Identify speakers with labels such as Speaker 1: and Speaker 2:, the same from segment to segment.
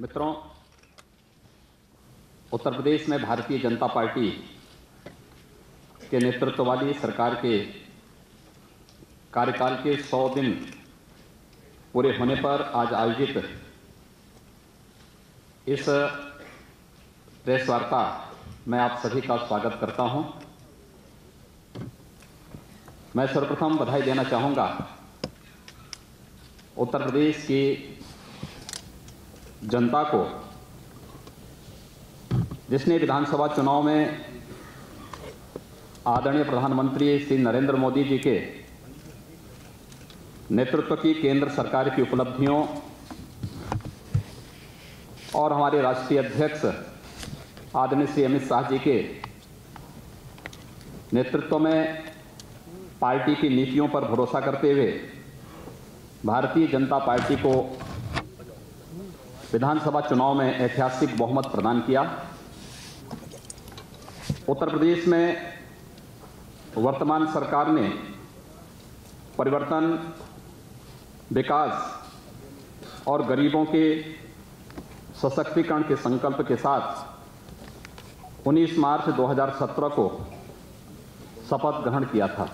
Speaker 1: मित्रों, उत्तर प्रदेश में भारतीय जनता पार्टी के नेतृत्व वाली सरकार के कार्यकाल के 100 दिन पूरे होने पर आज आयोजित इस प्रेस वार्ता में आप सभी का स्वागत करता हूं। मैं सर्वप्रथम बधाई देना चाहूंगा उत्तर प्रदेश की जनता को, जिसने विधानसभा चुनाव में आदरणीय प्रधानमंत्री श्री नरेंद्र मोदी जी के नेतृत्व की केंद्र सरकार की उपलब्धियों और हमारे राष्ट्रीय अध्यक्ष आदरणीय श्री अमित शाह जी के नेतृत्व में पार्टी की नीतियों पर भरोसा करते हुए भारतीय जनता पार्टी को विधानसभा चुनाव में ऐतिहासिक बहुमत प्रदान किया। उत्तर प्रदेश में वर्तमान सरकार ने परिवर्तन, विकास और गरीबों के सशक्तिकरण के संकल्प के साथ 19 मार्च 2017 को शपथ ग्रहण किया था।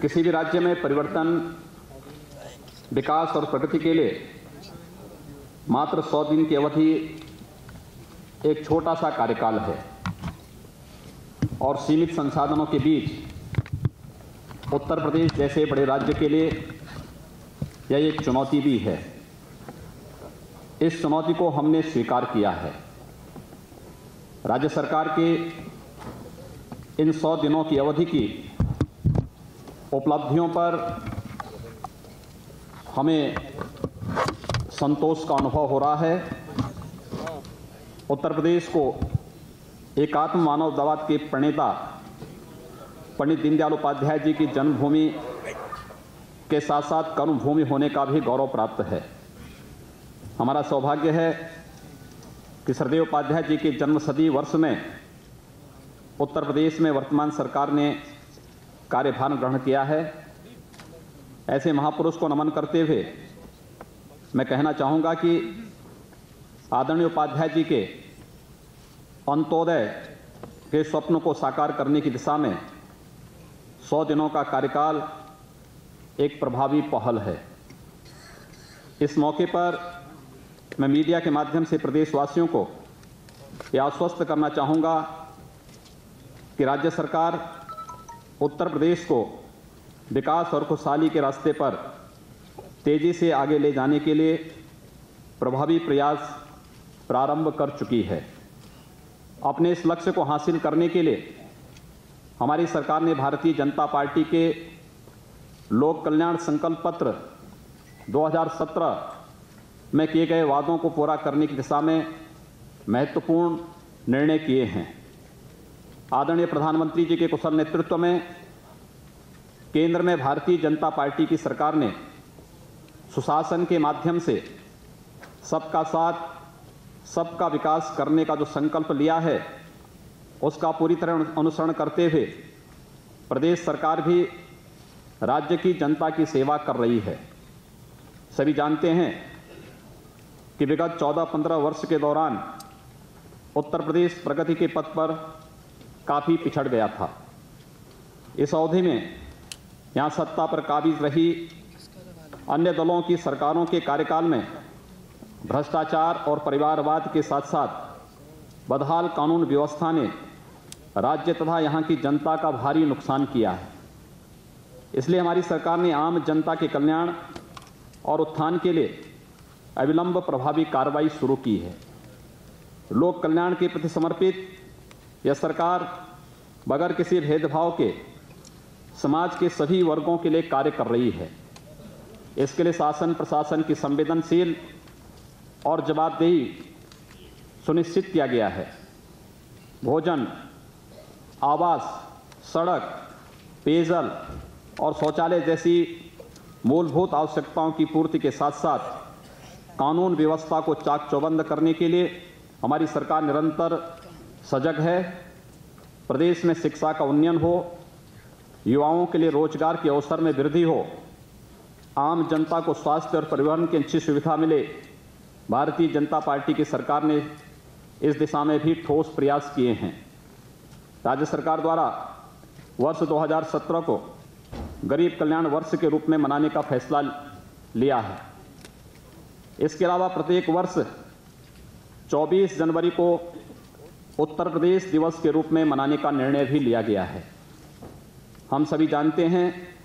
Speaker 1: किसी भी राज्य में परिवर्तन, विकास और प्रगति के लिए मात्र 100 दिन की अवधि एक छोटा सा कार्यकाल है और सीमित संसाधनों के बीच उत्तर प्रदेश जैसे बड़े राज्य के लिए यह एक चुनौती भी है। इस चुनौती को हमने स्वीकार किया है। राज्य सरकार के इन 100 दिनों की अवधि की उपलब्धियों पर हमें संतोष का अनुभव हो रहा है। उत्तर प्रदेश को एकात्म मानवतावाद के प्रणेता पंडित दीनदयाल उपाध्याय जी की जन्मभूमि के साथ साथ कर्मभूमि होने का भी गौरव प्राप्त है। हमारा सौभाग्य है कि श्रद्धेय उपाध्याय जी के जन्मशती वर्ष में उत्तर प्रदेश में वर्तमान सरकार ने कार्यभार ग्रहण किया है। ऐसे महापुरुष को नमन करते हुए मैं कहना चाहूँगा कि आदरणीय उपाध्याय जी के अंत्योदय के स्वप्न को साकार करने की दिशा में 100 दिनों का कार्यकाल एक प्रभावी पहल है। इस मौके पर मैं मीडिया के माध्यम से प्रदेशवासियों को यह आश्वस्त करना चाहूँगा कि राज्य सरकार उत्तर प्रदेश को विकास और खुशहाली के रास्ते पर तेजी से आगे ले जाने के लिए प्रभावी प्रयास प्रारंभ कर चुकी है। अपने इस लक्ष्य को हासिल करने के लिए हमारी सरकार ने भारतीय जनता पार्टी के लोक कल्याण संकल्प पत्र 2017 में किए गए वादों को पूरा करने की दिशा में महत्वपूर्ण निर्णय किए हैं। आदरणीय प्रधानमंत्री जी के कुशल नेतृत्व में केंद्र में भारतीय जनता पार्टी की सरकार ने सुशासन के माध्यम से सबका साथ, सबका विकास करने का जो संकल्प लिया है उसका पूरी तरह अनुसरण करते हुए प्रदेश सरकार भी राज्य की जनता की सेवा कर रही है। सभी जानते हैं कि विगत 14-15 वर्ष के दौरान उत्तर प्रदेश प्रगति के पथ पर काफ़ी पिछड़ गया था। इस अवधि में यहाँ सत्ता पर काबिज रही अन्य दलों की सरकारों के कार्यकाल में भ्रष्टाचार और परिवारवाद के साथ साथ बदहाल कानून व्यवस्था ने राज्य तथा यहाँ की जनता का भारी नुकसान किया है। इसलिए हमारी सरकार ने आम जनता के कल्याण और उत्थान के लिए अविलंब प्रभावी कार्रवाई शुरू की है। लोक कल्याण के प्रति समर्पित यह सरकार बगैर किसी भेदभाव के समाज के सभी वर्गों के लिए कार्य कर रही है। इसके लिए शासन प्रशासन की संवेदनशील और जवाबदेही सुनिश्चित किया गया है। भोजन, आवास, सड़क, पेयजल और शौचालय जैसी मूलभूत आवश्यकताओं की पूर्ति के साथ साथ कानून व्यवस्था को चाक चौबंद करने के लिए हमारी सरकार निरंतर सजग है। प्रदेश में शिक्षा का उन्नयन हो, युवाओं के लिए रोजगार के अवसर में वृद्धि हो, आम जनता को स्वास्थ्य और परिवहन की अच्छी सुविधा मिले, भारतीय जनता पार्टी की सरकार ने इस दिशा में भी ठोस प्रयास किए हैं। राज्य सरकार द्वारा वर्ष 2017 को गरीब कल्याण वर्ष के रूप में मनाने का फैसला लिया है। इसके अलावा प्रत्येक वर्ष 24 जनवरी को उत्तर प्रदेश दिवस के रूप में मनाने का निर्णय भी लिया गया है। हम सभी जानते हैं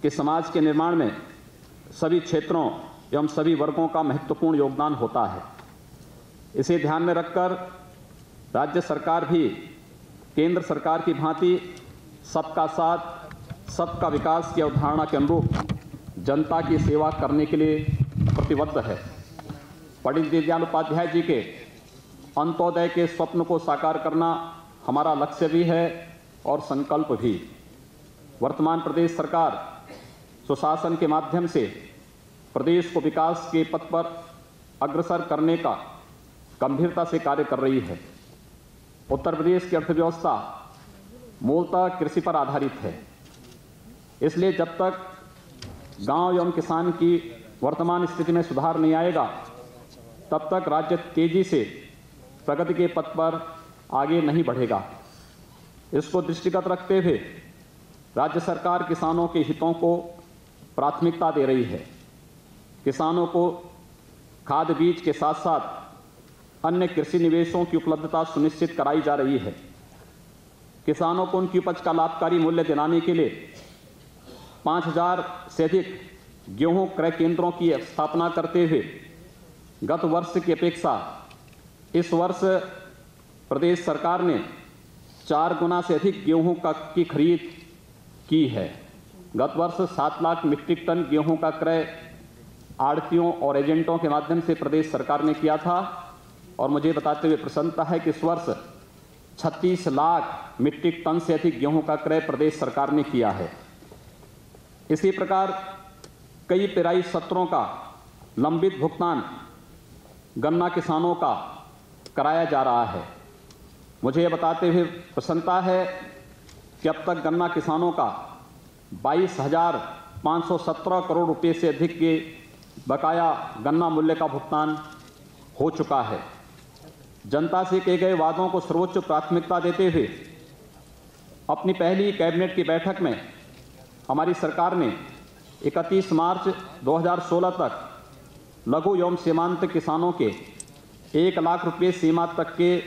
Speaker 1: कि समाज के निर्माण में सभी क्षेत्रों एवं सभी वर्गों का महत्वपूर्ण योगदान होता है। इसे ध्यान में रखकर राज्य सरकार भी केंद्र सरकार की भांति सबका साथ सबका विकास की अवधारणा के अनुरूप जनता की सेवा करने के लिए प्रतिबद्ध है। पंडित दीनदयाल उपाध्याय जी के अंत्योदय के स्वप्न को साकार करना हमारा लक्ष्य भी है और संकल्प भी। वर्तमान प्रदेश सरकार सुशासन के माध्यम से प्रदेश को विकास के पथ पर अग्रसर करने का गंभीरता से कार्य कर रही है। उत्तर प्रदेश की अर्थव्यवस्था मूलतः कृषि पर आधारित है। इसलिए जब तक गांव एवं किसान की वर्तमान स्थिति में सुधार नहीं आएगा, तब तक राज्य तेजी से प्रगति के पथ पर आगे नहीं बढ़ेगा। इसको दृष्टिगत रखते हुए राज्य सरकार किसानों के हितों को प्राथमिकता दे रही है। किसानों को खाद बीज के साथ साथ अन्य कृषि निवेशों की उपलब्धता सुनिश्चित कराई जा रही है। किसानों को उनकी उपज का लाभकारी मूल्य दिलाने के लिए 5000 से अधिक गेहूं क्रय केंद्रों की स्थापना करते हुए गत वर्ष की अपेक्षा इस वर्ष प्रदेश सरकार ने 4 गुना से अधिक गेहूं की खरीद की है। गत वर्ष 7 लाख मीट्रिक टन गेहूं का क्रय आढ़तियों और एजेंटों के माध्यम से प्रदेश सरकार ने किया था और मुझे बताते हुए प्रसन्नता है कि इस वर्ष 36 लाख मीट्रिक टन से अधिक गेहूं का क्रय प्रदेश सरकार ने किया है। इसी प्रकार कई पेराई सत्रों का लंबित भुगतान गन्ना किसानों का कराया जा रहा है। मुझे यह बताते हुए प्रसन्नता है कि अब तक गन्ना किसानों का 22,517 करोड़ रुपए से अधिक के बकाया गन्ना मूल्य का भुगतान हो चुका है। जनता से किए गए वादों को सर्वोच्च प्राथमिकता देते हुए अपनी पहली कैबिनेट की बैठक में हमारी सरकार ने 31 मार्च 2016 तक लघु एवं सीमांत किसानों के 1 लाख रुपये सीमा तक के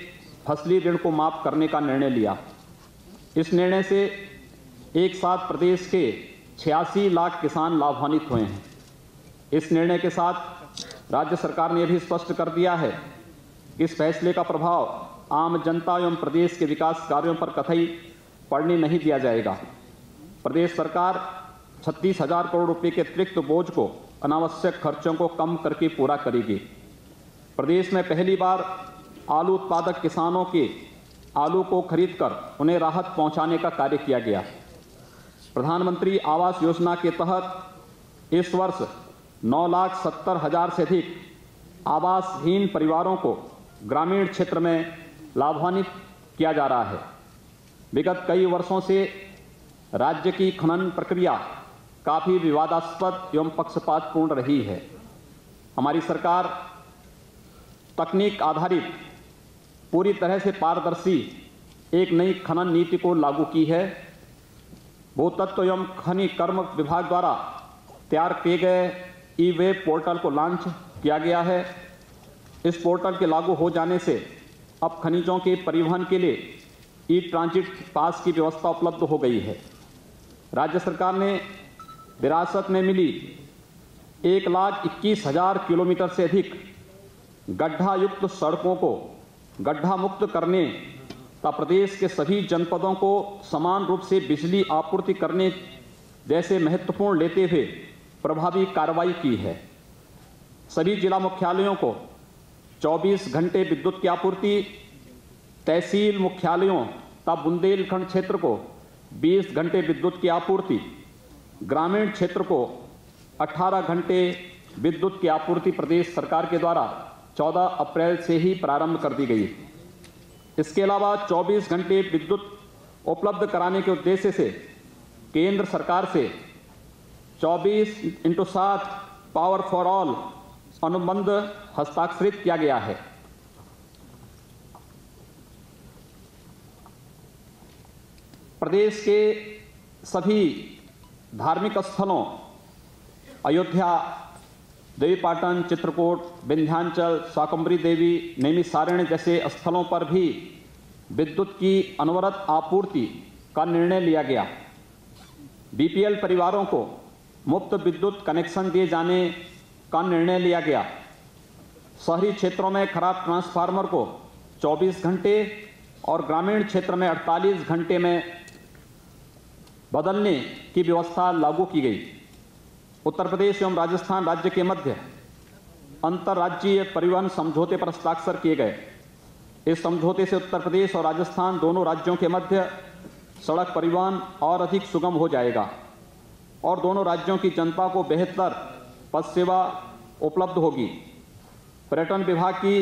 Speaker 1: फसली ऋण को माफ करने का निर्णय लिया। इस निर्णय से एक साथ प्रदेश के 86 लाख किसान लाभान्वित हुए हैं। इस निर्णय के साथ राज्य सरकार ने भी स्पष्ट कर दिया है कि इस फैसले का प्रभाव आम जनता एवं प्रदेश के विकास कार्यों पर कतई पड़ने नहीं दिया जाएगा। प्रदेश सरकार 36,000 करोड़ रुपए के अतिरिक्त बोझ को अनावश्यक खर्चों को कम करके पूरा करेगी। प्रदेश में पहली बार आलू उत्पादक किसानों के आलू को खरीदकर उन्हें राहत पहुंचाने का कार्य किया गया। प्रधानमंत्री आवास योजना के तहत इस वर्ष 9,70,000 से अधिक आवासहीन परिवारों को ग्रामीण क्षेत्र में लाभान्वित किया जा रहा है। विगत कई वर्षों से राज्य की खनन प्रक्रिया काफ़ी विवादास्पद एवं पक्षपातपूर्ण रही है। हमारी सरकार तकनीक आधारित पूरी तरह से पारदर्शी एक नई खनन नीति को लागू की है। भूतत्व एवं खनि कर्म विभाग द्वारा तैयार किए गए ई-वेब पोर्टल को लॉन्च किया गया है। इस पोर्टल के लागू हो जाने से अब खनिजों के परिवहन के लिए ई ट्रांजिट पास की व्यवस्था उपलब्ध हो गई है। राज्य सरकार ने विरासत में मिली 1,21,000 किलोमीटर से अधिक गड्ढा युक्त सड़कों को गड्ढा मुक्त करने तथा प्रदेश के सभी जनपदों को समान रूप से बिजली आपूर्ति करने जैसे महत्वपूर्ण लेते हुए प्रभावी कार्रवाई की है। सभी जिला मुख्यालयों को 24 घंटे विद्युत की आपूर्ति, तहसील मुख्यालयों तथा बुंदेलखंड क्षेत्र को 20 घंटे विद्युत की आपूर्ति, ग्रामीण क्षेत्र को 18 घंटे विद्युत की आपूर्ति प्रदेश सरकार के द्वारा 14 अप्रैल से ही प्रारंभ कर दी गई। इसके अलावा 24 घंटे विद्युत उपलब्ध कराने के उद्देश्य से केंद्र सरकार से 24x7 पावर फॉर ऑल अनुबंध हस्ताक्षरित किया गया है। प्रदेश के सभी धार्मिक स्थलों अयोध्या, देवीपाटन, चित्रकूट, विंध्याचल, शाकंभरी देवी, नैमिषारण्य जैसे स्थलों पर भी विद्युत की अनवरत आपूर्ति का निर्णय लिया गया। बीपीएल परिवारों को मुफ्त विद्युत कनेक्शन दिए जाने का निर्णय लिया गया। शहरी क्षेत्रों में खराब ट्रांसफार्मर को 24 घंटे और ग्रामीण क्षेत्र में 48 घंटे में बदलने की व्यवस्था लागू की गई। उत्तर प्रदेश एवं राजस्थान राज्य के मध्य अंतर्राज्यीय परिवहन समझौते पर हस्ताक्षर किए गए। इस समझौते से उत्तर प्रदेश और राजस्थान दोनों राज्यों के मध्य सड़क परिवहन और अधिक सुगम हो जाएगा और दोनों राज्यों की जनता को बेहतर पथ सेवा उपलब्ध होगी। पर्यटन विभाग की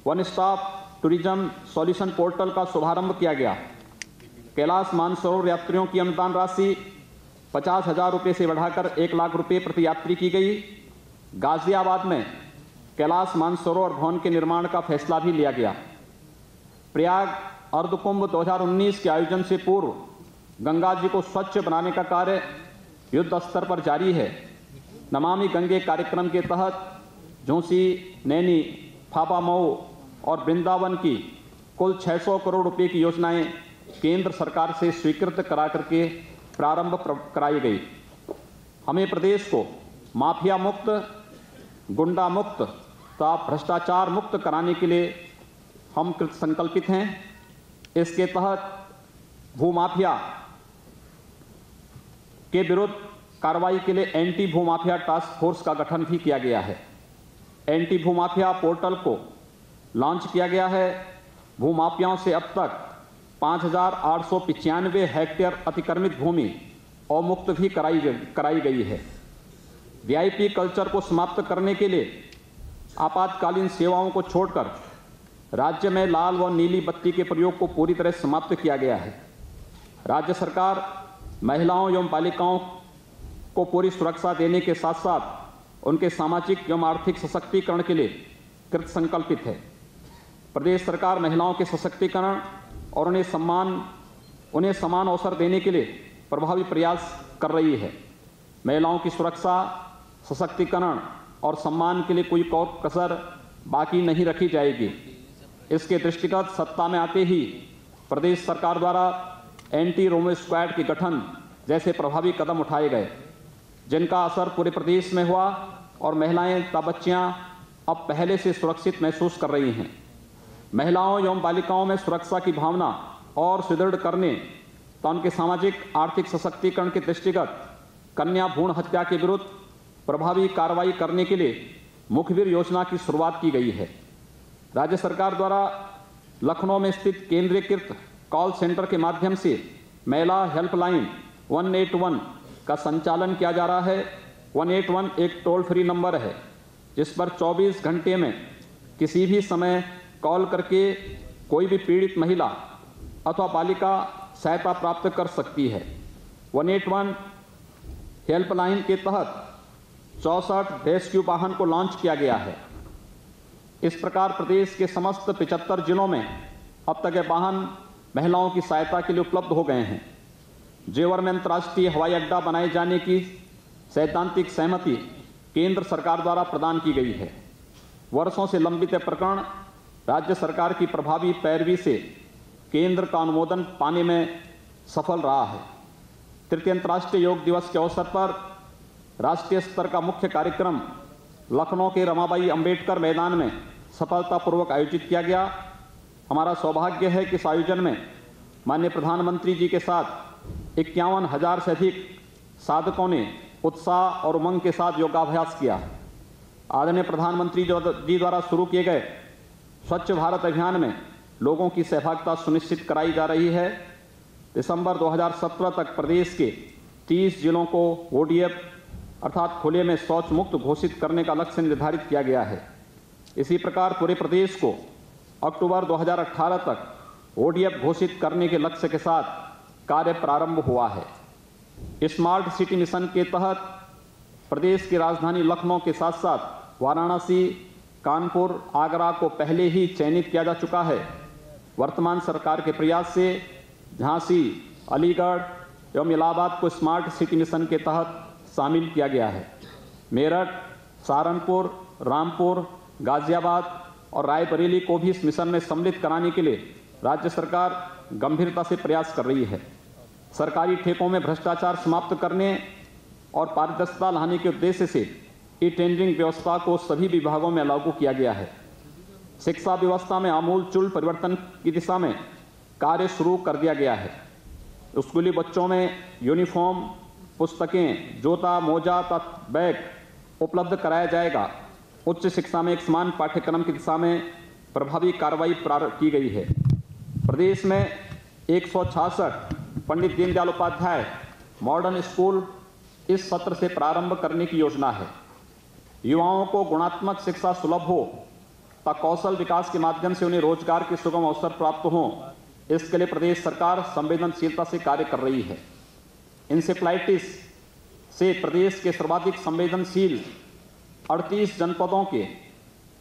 Speaker 1: one stop tourism solution portal का शुभारंभ किया गया। कैलाश मानसरोवर यात्रियों की अनुदान राशि 50,000 रुपये से बढ़ाकर 1 लाख रुपये प्रति यात्री की गई। गाजियाबाद में कैलाश मानसरोवर भवन के निर्माण का फैसला भी लिया गया। प्रयाग अर्धकुंभ 2019 के आयोजन से पूर्व गंगा जी को स्वच्छ बनाने का कार्य युद्ध स्तर पर जारी है। नमामि गंगे कार्यक्रम के तहत झोंसी, नैनी, फाफामऊ और वृंदावन की कुल 600 करोड़ रुपए की योजनाएं केंद्र सरकार से स्वीकृत करा करके प्रारंभ कराई गई। हमें प्रदेश को माफिया मुक्त, गुंडा मुक्त तथा भ्रष्टाचार मुक्त कराने के लिए हम कृत संकल्पित हैं। इसके तहत भूमाफिया के विरुद्ध कार्रवाई के लिए एंटी भूमाफिया टास्क फोर्स का गठन भी किया गया है। एंटी भूमाफिया पोर्टल को लॉन्च किया गया है। भूमाफियाओं से अब तक 5,895 हेक्टेयर अतिक्रमित भूमि अवमुक्त भी कराई गई है। वीआईपी कल्चर को समाप्त करने के लिए आपातकालीन सेवाओं को छोड़कर राज्य में लाल व नीली बत्ती के प्रयोग को पूरी तरह समाप्त किया गया है। राज्य सरकार महिलाओं एवं बालिकाओं को पूरी सुरक्षा देने के साथ साथ उनके सामाजिक एवं आर्थिक सशक्तिकरण के लिए कृत संकल्पित है। प्रदेश सरकार महिलाओं के सशक्तिकरण और उन्हें समान अवसर देने के लिए प्रभावी प्रयास कर रही है। महिलाओं की सुरक्षा, सशक्तिकरण और सम्मान के लिए कोई कसर बाकी नहीं रखी जाएगी। इसके दृष्टिगत सत्ता में आते ही प्रदेश सरकार द्वारा एंटी रोमो स्क्वाड के गठन जैसे प्रभावी कदम उठाए गए, जिनका असर पूरे प्रदेश में हुआ और महिलाएं तथा बच्चियां अब पहले से सुरक्षित महसूस कर रही हैं। महिलाओं एवं बालिकाओं में सुरक्षा की भावना और सुदृढ़ करने तथा उनके सामाजिक आर्थिक सशक्तिकरण के दृष्टिगत कन्या भ्रूण हत्या के विरुद्ध प्रभावी कार्रवाई करने के लिए मुखबिर योजना की शुरुआत की गई है। राज्य सरकार द्वारा लखनऊ में स्थित केंद्रीकृत कॉल सेंटर के माध्यम से महिला हेल्पलाइन 181 का संचालन किया जा रहा है। 181 एक टोल फ्री नंबर है जिस पर 24 घंटे में किसी भी समय कॉल करके कोई भी पीड़ित महिला अथवा बालिका सहायता प्राप्त कर सकती है। 181 हेल्पलाइन के तहत 64 रेस्क्यू वाहन को लॉन्च किया गया है। इस प्रकार प्रदेश के समस्त 75 जिलों में अब तक ये वाहन महिलाओं की सहायता के लिए उपलब्ध हो गए हैं। जेवर में अंतर्राष्ट्रीय हवाई अड्डा बनाए जाने की सैद्धांतिक सहमति केंद्र सरकार द्वारा प्रदान की गई है। वर्षों से लंबित प्रकरण राज्य सरकार की प्रभावी पैरवी से केंद्र का अनुमोदन पाने में सफल रहा है। तृतीय अंतर्राष्ट्रीय योग दिवस के अवसर पर राष्ट्रीय स्तर का मुख्य कार्यक्रम लखनऊ के रमाबाई अंबेडकर मैदान में सफलतापूर्वक आयोजित किया गया। हमारा सौभाग्य है कि इस आयोजन में माननीय प्रधानमंत्री जी के साथ 51,000 से अधिक साधकों ने उत्साह और उमंग के साथ योगाभ्यास किया। आदरणीय प्रधानमंत्री जी द्वारा शुरू किए गए स्वच्छ भारत अभियान में लोगों की सहभागिता सुनिश्चित कराई जा रही है। दिसंबर 2017 तक प्रदेश के 30 जिलों को ओडीएफ अर्थात खुले में शौच मुक्त घोषित करने का लक्ष्य निर्धारित किया गया है। इसी प्रकार पूरे प्रदेश को अक्टूबर 2018 तक ओडीएफ घोषित करने के लक्ष्य के साथ कार्य प्रारंभ हुआ है। स्मार्ट सिटी मिशन के तहत प्रदेश की राजधानी लखनऊ के साथ साथ वाराणसी, कानपुर, आगरा को पहले ही चयनित किया जा चुका है। वर्तमान सरकार के प्रयास से झांसी, अलीगढ़ एवं इलाहाबाद को स्मार्ट सिटी मिशन के तहत शामिल किया गया है। मेरठ, सहारनपुर, रामपुर, गाजियाबाद और रायबरेली को भी इस मिशन में सम्मिलित कराने के लिए राज्य सरकार गंभीरता से प्रयास कर रही है। सरकारी ठेकों में भ्रष्टाचार समाप्त करने और पारदर्शिता लाने के उद्देश्य से ई टेंडरिंग व्यवस्था को सभी विभागों में लागू किया गया है। शिक्षा व्यवस्था में आमूलचूल परिवर्तन की दिशा में कार्य शुरू कर दिया गया है। स्कूली बच्चों में यूनिफॉर्म, पुस्तकें, जूता, मोजा तथा बैग उपलब्ध कराया जाएगा। उच्च शिक्षा में एक समान पाठ्यक्रम की दिशा में प्रभावी कार्रवाई प्रारंभ की गई है। प्रदेश में 166 पंडित दीनदयाल उपाध्याय मॉडर्न स्कूल इस सत्र से प्रारंभ करने की योजना है। युवाओं को गुणात्मक शिक्षा सुलभ हो तथा कौशल विकास के माध्यम से उन्हें रोजगार के सुगम अवसर प्राप्त हों, इसके लिए प्रदेश सरकार संवेदनशीलता से कार्य कर रही है। इंसेफ्लाइटिस से प्रदेश के सर्वाधिक संवेदनशील 38 जनपदों के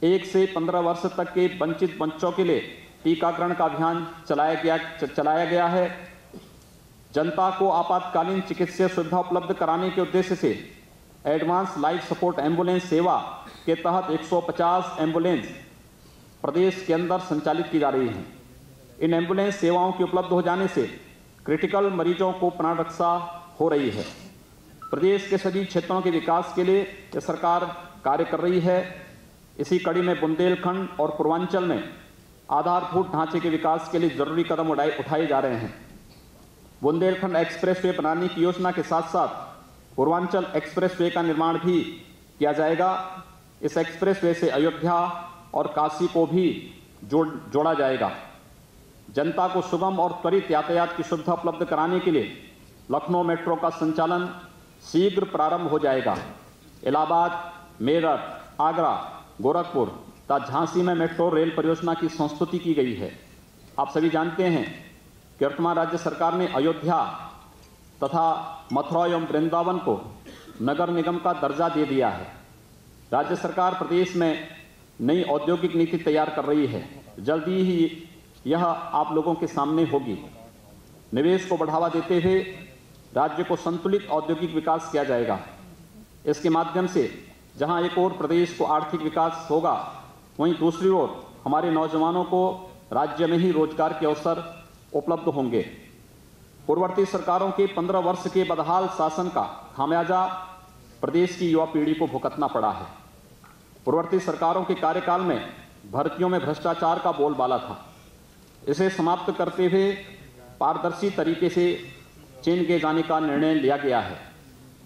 Speaker 1: 1 से 15 वर्ष तक के वंचित बच्चों के लिए टीकाकरण का अभियान चलाया गया है। जनता को आपातकालीन चिकित्सीय सुविधा उपलब्ध कराने के उद्देश्य से एडवांस लाइफ सपोर्ट एम्बुलेंस सेवा के तहत 150 एम्बुलेंस प्रदेश के अंदर संचालित की जा रही हैं। इन एम्बुलेंस सेवाओं के उपलब्ध हो जाने से क्रिटिकल मरीजों को प्राण रक्षा हो रही है। प्रदेश के सभी क्षेत्रों के विकास के लिए यह सरकार कार्य कर रही है। इसी कड़ी में बुंदेलखंड और पूर्वांचल में आधारभूत ढांचे के विकास के लिए जरूरी कदम उठाए जा रहे हैं। बुंदेलखंड एक्सप्रेसवे बनाने की योजना के साथ साथ पूर्वांचल एक्सप्रेसवे का निर्माण भी किया जाएगा। इस एक्सप्रेसवे से अयोध्या और काशी को भी जोड़ा जाएगा। जनता को सुगम और त्वरित यातायात की सुविधा उपलब्ध कराने के लिए लखनऊ मेट्रो का संचालन शीघ्र प्रारंभ हो जाएगा। इलाहाबाद, मेरठ, आगरा, गोरखपुर तथा झांसी में मेट्रो रेल परियोजना की संस्तुति की गई है। आप सभी जानते हैं कि वर्तमान राज्य सरकार ने अयोध्या तथा मथुरा एवं वृंदावन को नगर निगम का दर्जा दे दिया है। राज्य सरकार प्रदेश में नई औद्योगिक नीति तैयार कर रही है। जल्दी ही यह आप लोगों के सामने होगी। निवेश को बढ़ावा देते हुए राज्य को संतुलित औद्योगिक विकास किया जाएगा। इसके माध्यम से जहां एक ओर प्रदेश को आर्थिक विकास होगा, वहीं दूसरी ओर हमारे नौजवानों को राज्य में ही रोजगार के अवसर उपलब्ध होंगे। पूर्ववर्ती सरकारों के 15 वर्ष के बदहाल शासन का खामियाजा प्रदेश की युवा पीढ़ी को भुगतना पड़ा है। पूर्ववर्ती सरकारों के कार्यकाल में भर्तियों में भ्रष्टाचार का बोलबाला था। इसे समाप्त करते हुए पारदर्शी तरीके से चयन किए जाने का निर्णय लिया गया है।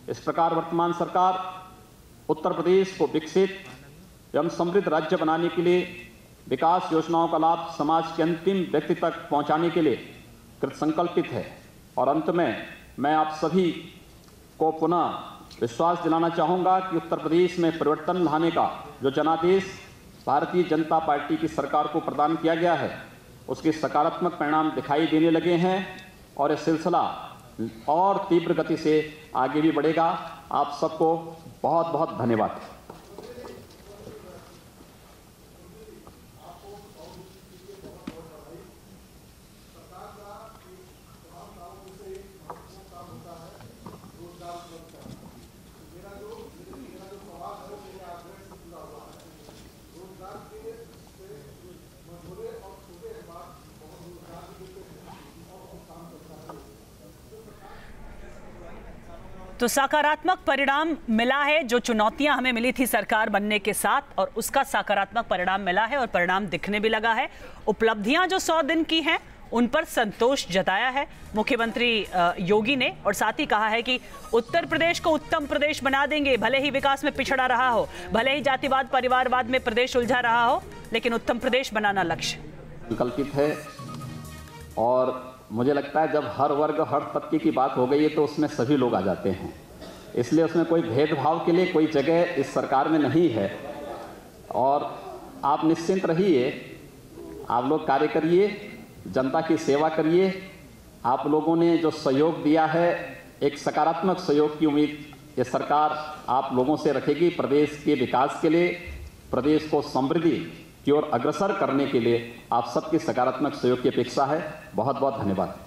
Speaker 1: इस प्रकार वर्तमान सरकार उत्तर प्रदेश को विकसित एवं समृद्ध राज्य बनाने के लिए विकास योजनाओं का लाभ समाज के अंतिम व्यक्ति तक पहुंचाने के लिए कृतसंकल्पित है। और अंत में मैं आप सभी को पुनः विश्वास दिलाना चाहूँगा कि उत्तर प्रदेश में परिवर्तन लाने का जो जनादेश भारतीय जनता पार्टी की सरकार को प्रदान किया गया है, उसके सकारात्मक परिणाम दिखाई देने लगे हैं और यह सिलसिला और तीव्र गति से आगे भी बढ़ेगा। आप सबको बहुत बहुत धन्यवाद।
Speaker 2: तो सकारात्मक परिणाम मिला है। जो चुनौतियां हमें मिली थी सरकार बनने के साथ, और उसका सकारात्मक परिणाम मिला है और परिणाम दिखने भी लगा है। उपलब्धियां जो 100 दिन की हैं उन पर संतोष जताया है मुख्यमंत्री योगी ने, और साथ ही कहा है कि उत्तर प्रदेश को उत्तम प्रदेश बना देंगे। भले ही विकास में पिछड़ा रहा हो, भले ही जातिवाद परिवारवाद में प्रदेश उलझा रहा हो, लेकिन उत्तम प्रदेश बनाना लक्ष्य
Speaker 1: संकल्पित है। और मुझे लगता है जब हर वर्ग हर तबके की बात हो गई है तो उसमें सभी लोग आ जाते हैं, इसलिए उसमें कोई भेदभाव के लिए कोई जगह इस सरकार में नहीं है। और आप निश्चिंत रहिए, आप लोग कार्य करिए, जनता की सेवा करिए। आप लोगों ने जो सहयोग दिया है, एक सकारात्मक सहयोग की उम्मीद ये सरकार आप लोगों से रखेगी प्रदेश के विकास के लिए, प्रदेश को समृद्धि की ओर अग्रसर करने के लिए आप सबके सकारात्मक सहयोग की अपेक्षा है। बहुत बहुत धन्यवाद।